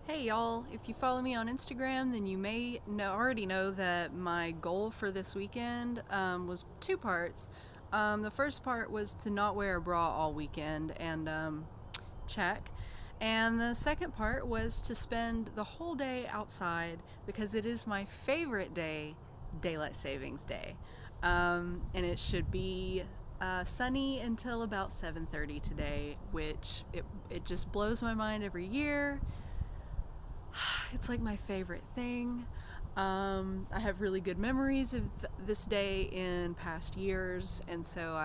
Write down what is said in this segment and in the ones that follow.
Hey y'all, if you follow me on Instagram, then you may already know that my goal for this weekend was two parts. The first part was to not wear a bra all weekend, and check. And the second part was to spend the whole day outside because it is my favorite day, Daylight Savings Day. And it should be sunny until about 7:30 today, which it just blows my mind every year. It's like my favorite thing. I have really good memories of this day in past years, and so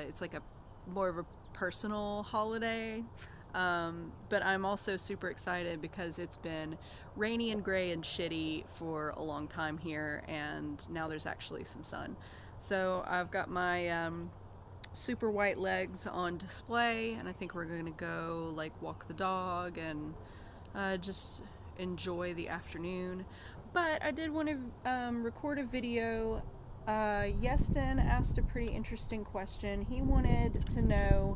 it's like a more of a personal holiday. But I'm also super excited because it's been rainy and gray and shitty for a long time here, and now there's actually some sun. So I've got my super white legs on display, and I think we're gonna go like walk the dog and just enjoy the afternoon. But I did want to record a video. Iestyn asked a pretty interesting question. He wanted to know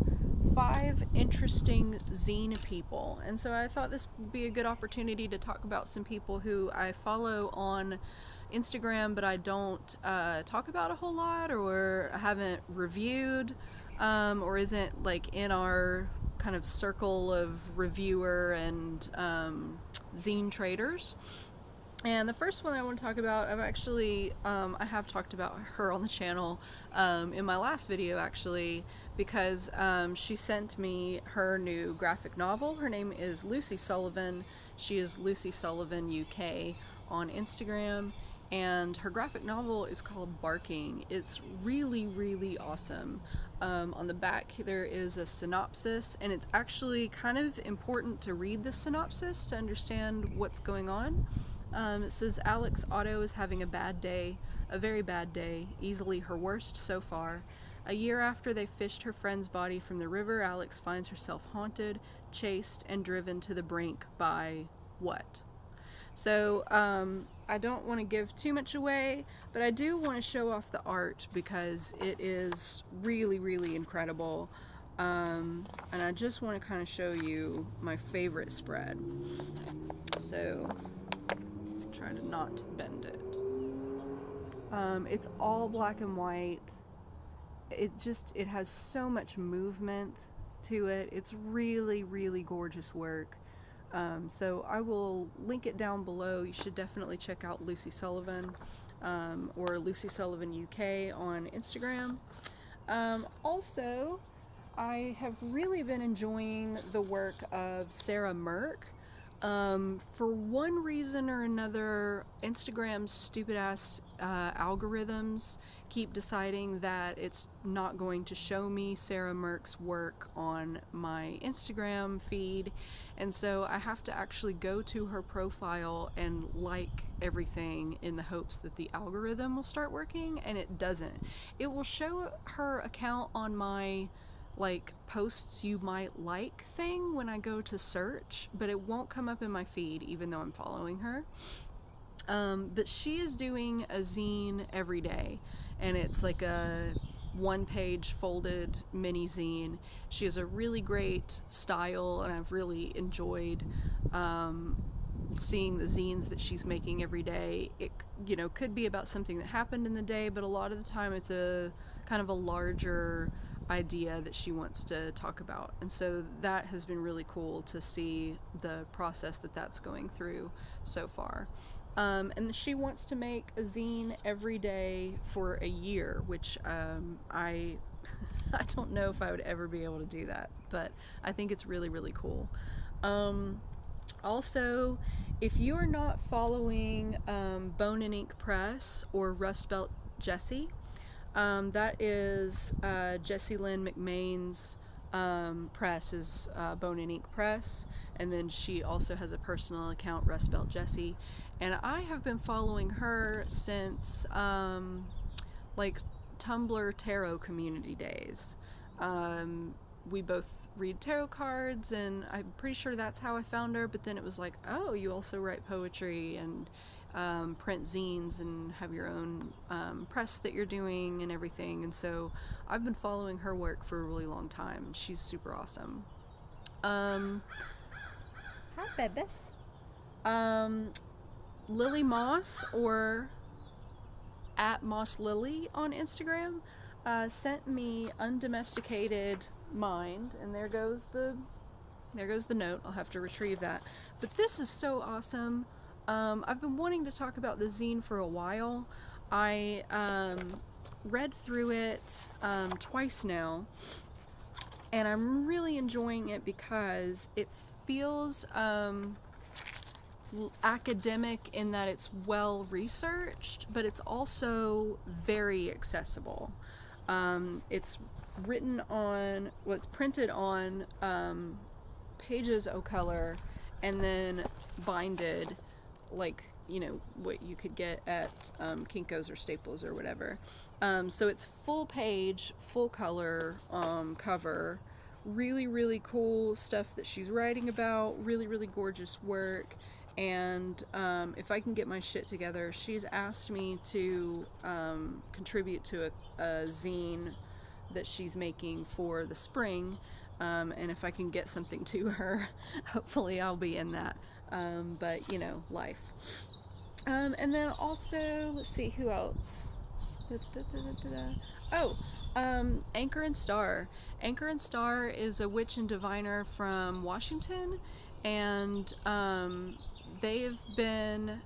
5 interesting zine people. And so I thought this would be a good opportunity to talk about some people who I follow on Instagram, but I don't talk about a whole lot, or I haven't reviewed, or isn't like in our kind of circle of reviewer and zine traders. And the first one I want to talk about, I have talked about her on the channel in my last video actually, because she sent me her new graphic novel. Her name is Lucy Sullivan. She is Lucy Sullivan UK on Instagram, and her graphic novel is called Barking. It's really, really awesome. On the back there is a synopsis, and it's actually kind of important to read the synopsis to understand what's going on. It says Alex Otto is having a bad day, a very bad day, easily her worst so far. A year after they fished her friend's body from the river, Alex finds herself haunted, chased, and driven to the brink by what? So I don't want to give too much away, but I do want to show off the art because it is really, really incredible. And I just want to kind of show you my favorite spread. So try to not bend it. It's all black and white. It has so much movement to it. It's really, really gorgeous work. So I will link it down below. You should definitely check out Lucy Sullivan, or Lucy Sullivan UK on Instagram. Also, I have really been enjoying the work of Sarah Merck. For one reason or another, Instagram's stupid ass algorithms keep deciding that it's not going to show me Sarah Merck's work on my Instagram feed, and so I have to actually go to her profile and like everything in the hopes that the algorithm will start working, and it doesn't. It will show her account on my like posts you might like thing when I go to search, but it won't come up in my feed even though I'm following her. But she is doing a zine every day, and it's like a 1-page folded mini zine. She has a really great style, and I've really enjoyed seeing the zines that she's making every day. It could be about something that happened in the day, but a lot of the time it's a kind of a larger idea that she wants to talk about, and so that has been really cool to see the process that's going through so far. And she wants to make a zine every day for a year, which I I don't know if I would ever be able to do that, but I think it's really, really cool. Also, if you are not following Bone and Ink Press or Rust Belt Jessie, that is Jessie Lynn McMain's press is Bone and Ink Press, and then she also has a personal account, Rust Belt Jessie, and I have been following her since like Tumblr tarot community days. We both read tarot cards, and I'm pretty sure that's how I found her, but then it was like, oh, you also write poetry and print zines and have your own press that you're doing and everything, and so I've been following her work for a really long time. She's super awesome. Hi, babies. Lily Moss, or at Moss Lily on Instagram, sent me Undomesticated Mind, and there goes the note. I'll have to retrieve that. But this is so awesome. I've been wanting to talk about the zine for a while. I read through it twice now, and I'm really enjoying it because it feels academic in that it's well researched, but it's also very accessible. It's written on, well, it's printed on pages o' color and then binded like, you know, what you could get at Kinko's or Staples or whatever. So it's full page, full color cover. Really, really cool stuff that she's writing about. Really, really gorgeous work. And if I can get my shit together, she's asked me to contribute to a zine that she's making for the spring. And if I can get something to her, hopefully I'll be in that. But, you know, life. And then also, let's see, who else? Oh, Anchor and Star. Anchor and Star is a witch and diviner from Washington, and they've been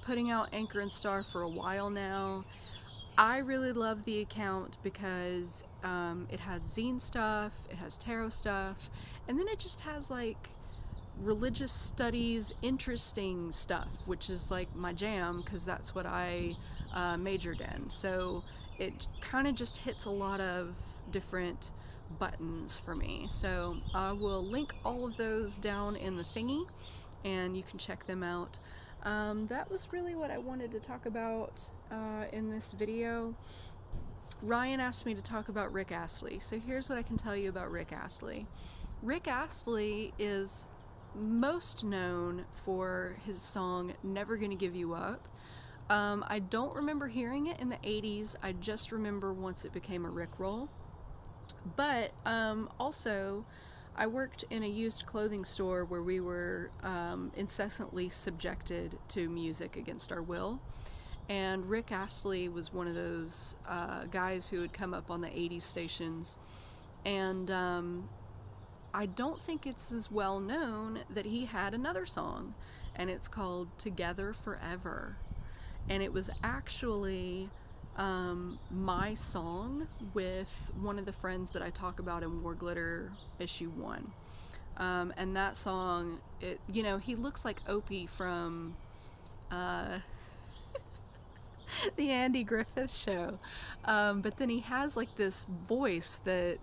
putting out Anchor and Star for a while now. I really love the account because it has zine stuff, it has tarot stuff, and then it just has like religious studies, interesting stuff, which is like my jam because that's what I majored in. So it kind of just hits a lot of different buttons for me. So I will link all of those down in the thingy and you can check them out. That was really what I wanted to talk about in this video. Ryan asked me to talk about Rick Astley, so here's what I can tell you about Rick Astley. Rick Astley is most known for his song Never Gonna Give You Up. I don't remember hearing it in the 80s, I just remember once it became a Rickroll. But also, I worked in a used clothing store where we were incessantly subjected to music against our will. And Rick Astley was one of those guys who would come up on the 80s stations. And I don't think it's as well known that he had another song, and it's called Together Forever. And it was actually my song with one of the friends that I talk about in Warglitter issue 1. And that song, it, you know, he looks like Opie from the Andy Griffith Show. But then he has like this voice that,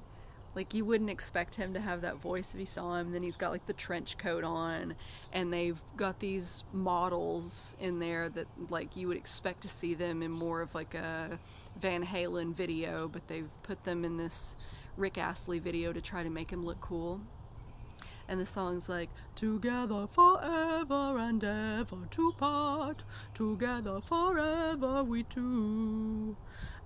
like, you wouldn't expect him to have that voice if you saw him. Then he's got like the trench coat on, and they've got these models in there that like you would expect to see them in more of like a Van Halen video, but they've put them in this Rick Astley video to try to make him look cool. And the song's like, together forever and ever to part, together forever we two.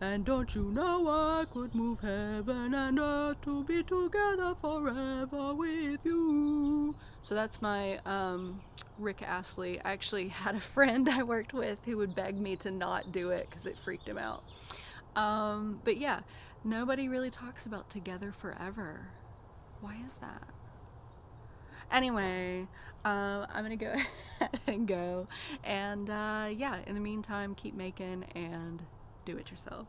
And don't you know I could move heaven and earth to be together forever with you. So that's my Rick Astley. I actually had a friend I worked with who would beg me to not do it because it freaked him out. But yeah, nobody really talks about Together Forever. Why is that? Anyway, I'm gonna go ahead and go. And yeah, in the meantime, keep making and do it yourself.